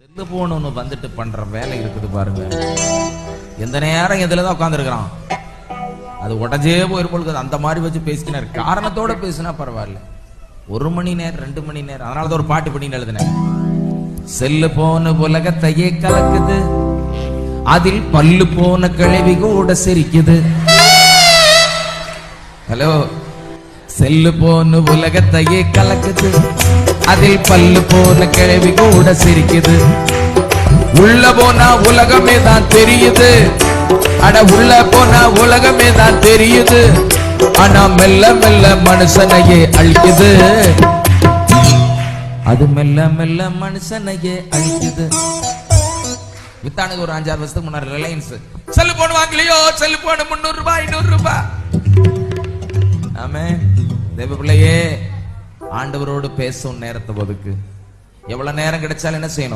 Cell phone ஒன்று வந்துட்டு பண்ற வேலை இருக்குது பாருங்க. எந்த நேரம் எதுலதான் உட்கார்ந்து இருக்கிறான், அது உடஞ்சே போயிருப்போம். அந்த மாதிரி வச்சு பேசினார், காரணத்தோட பேசினா பரவாயில்ல. 1 மணி நேரம் 2 மணி நேரம். அதனாலதான் ஒரு பாட்டு பண்ணி எழுதினேன். செல்லு போன உலகத்தையே கலக்குது, அதில் பல்லு போன கிழவி கூட சிரிக்குது. ஹலோ, செல்லு போன உலகத்தையே கலக்குது, அதில் பல்லு போன கிழவி கூட சிரிக்குது. உள்ள போனா உலகமே தான் தெரியுது, அட உள்ள போனா உலகமே தான் தெரியுது. ஆனா மெல்ல மெல்ல மனுஷனையே அழிக்குது, அது மெல்ல மெல்ல மனுஷனையே அழிக்குது. வித்தானுக்கு ஒரு 5-6 வருஷத்துக்கு முன்னாடி ரிலையன்ஸ் செல்லு போன் வாங்கலையோ, செல்லு போன் 300 ரூபாய் 500 ரூபாய். ஆமே தேவ பிள்ளையே, ஆண்டவரோடு பேசும் நேரத்தை ஒதுக்கு. எவ்வளவு நேரம் கிடைச்சாலும் என்ன செய்யணும்?